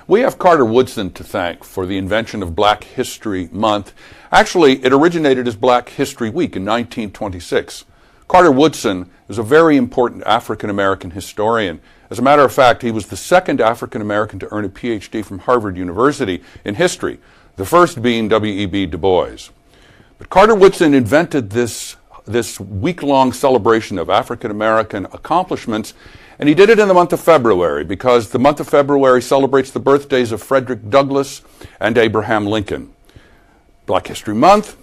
We have Carter Woodson to thank for the invention of Black History Month. Actually, it originated as Black History Week in 1926. Carter Woodson is a very important African-American historian. As a matter of fact, he was the second African-American to earn a PhD from Harvard University in history, the first being W.E.B. Du Bois. But Carter Woodson invented this week-long celebration of African-American accomplishments, and he did it in the month of February because the month of February celebrates the birthdays of Frederick Douglass and Abraham Lincoln. Black History Month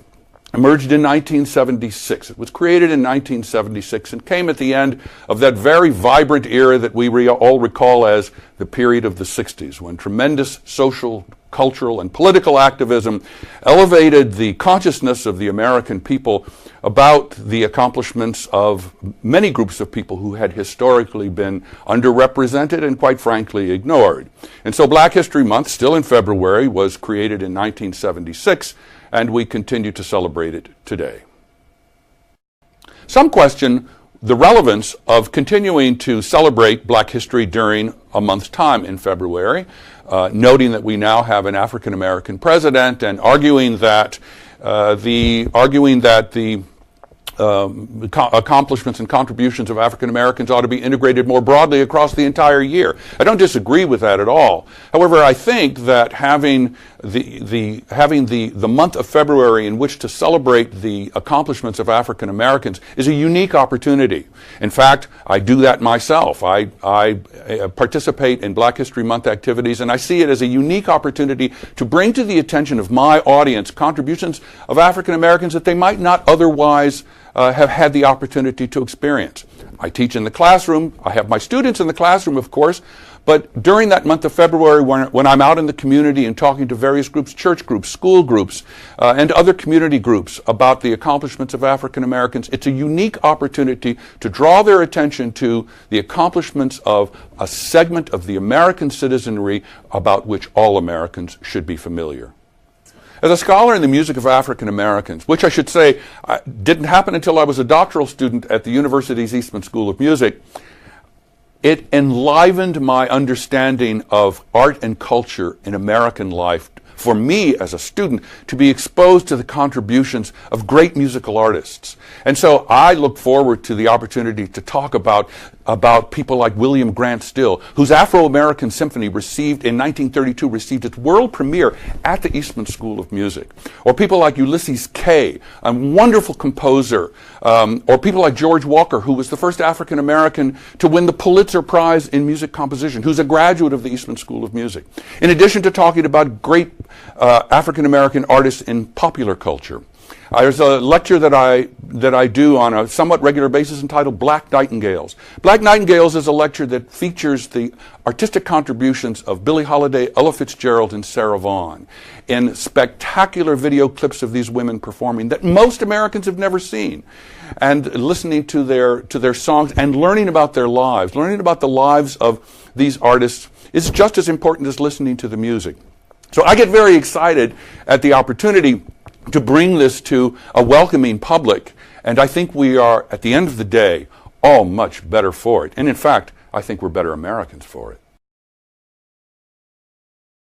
emerged in 1976. It was created in 1976 and came at the end of that very vibrant era that we all recall as the period of the 60s, when tremendous social, cultural, and political activism elevated the consciousness of the American people about the accomplishments of many groups of people who had historically been underrepresented and, quite frankly, ignored. And so Black History Month, still in February, was created in 1976, and we continue to celebrate it today. Some question the relevance of continuing to celebrate Black history during a month's time in February, noting that we now have an African-American president and arguing that the accomplishments and contributions of African Americans ought to be integrated more broadly across the entire year. I don't disagree with that at all. However, I think that having the month of February in which to celebrate the accomplishments of African Americans is a unique opportunity. In fact, I do that myself. I participate in Black History Month activities, and I see it as a unique opportunity to bring to the attention of my audience contributions of African Americans that they might not otherwise have had the opportunity to experience. I teach in the classroom. I have my students in the classroom, of course, but during that month of February, when I'm out in the community and talking to various groups, church groups, school groups, and other community groups about the accomplishments of African Americans, it's a unique opportunity to draw their attention to the accomplishments of a segment of the American citizenry about which all Americans should be familiar. As a scholar in the music of African Americans, which I should say didn't happen until I was a doctoral student at the university's Eastman School of Music, it enlivened my understanding of art and culture in American life for me as a student to be exposed to the contributions of great musical artists. And so I look forward to the opportunity to talk about people like William Grant Still, whose Afro-American Symphony in 1932 received its world premiere at the Eastman School of Music. Or people like Ulysses Kay, a wonderful composer. Or people like George Walker, who was the first African American to win the Pulitzer Prize in Music Composition, who's a graduate of the Eastman School of Music. In addition to talking about great African American artists in popular culture. There's a lecture that I do on a somewhat regular basis entitled Black Nightingales. Black Nightingales is a lecture that features the artistic contributions of Billie Holiday, Ella Fitzgerald, and Sarah Vaughan in spectacular video clips of these women performing that most Americans have never seen. And listening to their songs and learning about their lives, learning about the lives of these artists is just as important as listening to the music. So I get very excited at the opportunity to bring this to a welcoming public, and I think we are, at the end of the day, all much better for it. And in fact, I think we're better Americans for it.